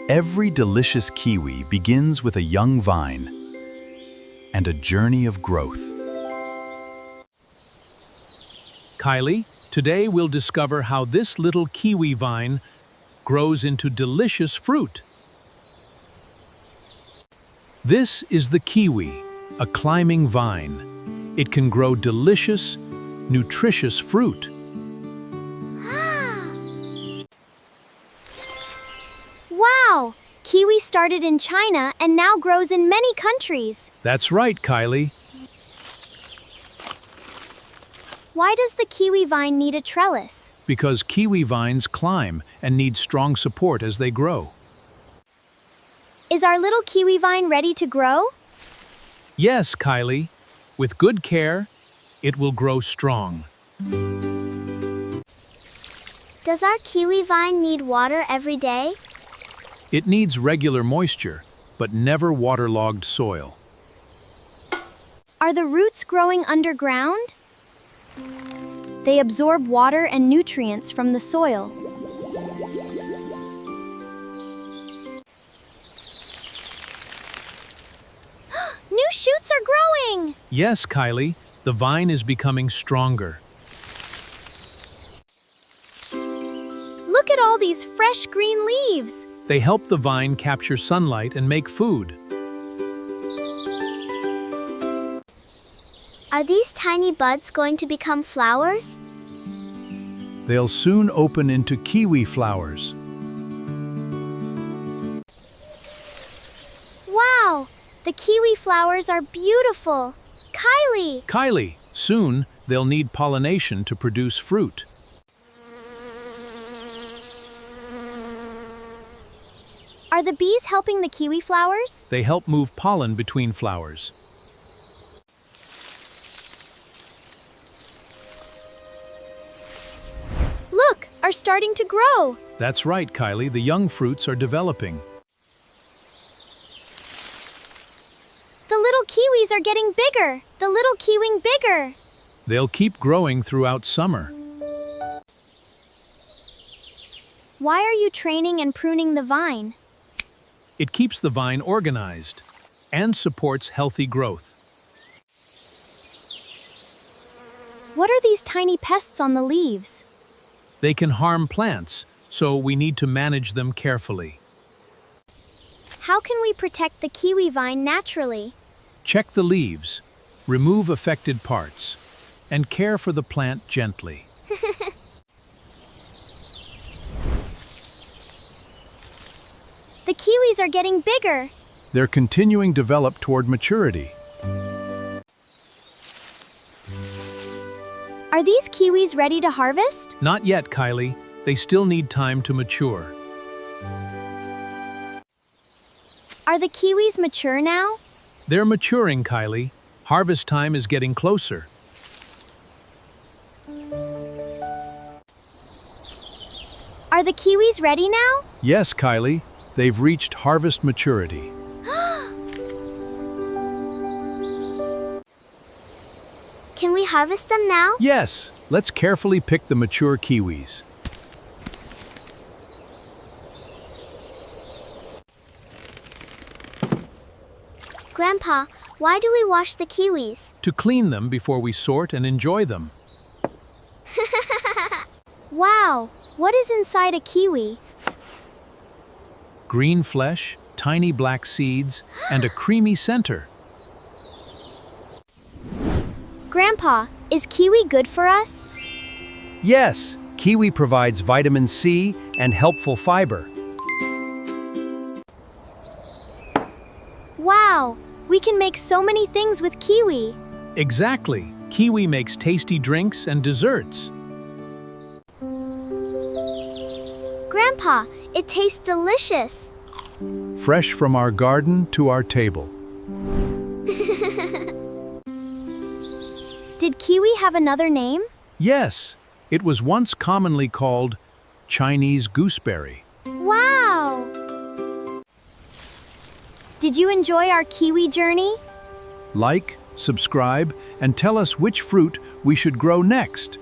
Every delicious kiwi begins with a young vine and a journey of growth. Kylie, today we'll discover how this little kiwi vine grows into delicious fruit. This is the kiwi, a climbing vine. It can grow delicious, nutritious fruit. Wow! Kiwi started in China and now grows in many countries. That's right, Kylie. Why does the kiwi vine need a trellis? Because kiwi vines climb and need strong support as they grow. Is our little kiwi vine ready to grow? Yes, Kylie. With good care, it will grow strong. Does our kiwi vine need water every day? It needs regular moisture, but never waterlogged soil. Are the roots growing underground? They absorb water and nutrients from the soil. New shoots are growing! Yes, Kylie, the vine is becoming stronger. Look at all these fresh green leaves! They help the vine capture sunlight and make food. Are these tiny buds going to become flowers? They'll soon open into kiwi flowers. Wow! The kiwi flowers are beautiful! Kylie, soon they'll need pollination to produce fruit. Are the bees helping the kiwi flowers? They help move pollen between flowers. Look, are starting to grow. That's right, Kylie, the young fruits are developing. The little kiwis are getting bigger. The little kiwing bigger. They'll keep growing throughout summer. Why are you training and pruning the vine? It keeps the vine organized and supports healthy growth. What are these tiny pests on the leaves? They can harm plants, so we need to manage them carefully. How can we protect the kiwi vine naturally? Check the leaves, remove affected parts, and care for the plant gently. The kiwis are getting bigger. They're continuing to develop toward maturity. Are these kiwis ready to harvest? Not yet, Kylie. They still need time to mature. Are the kiwis mature now? They're maturing, Kylie. Harvest time is getting closer. Are the kiwis ready now? Yes, Kylie. They've reached harvest maturity. Can we harvest them now? Yes, let's carefully pick the mature kiwis. Grandpa, why do we wash the kiwis? To clean them before we sort and enjoy them. Wow, what is inside a kiwi? Green flesh, tiny black seeds, and a creamy center. Grandpa, is kiwi good for us? Yes, kiwi provides vitamin C and helpful fiber. Wow, we can make so many things with kiwi. Exactly. Kiwi makes tasty drinks and desserts. Grandpa, it tastes delicious. Fresh from our garden to our table. Did kiwi have another name? Yes, it was once commonly called Chinese gooseberry. Wow! Did you enjoy our kiwi journey? Like, subscribe, and tell us which fruit we should grow next.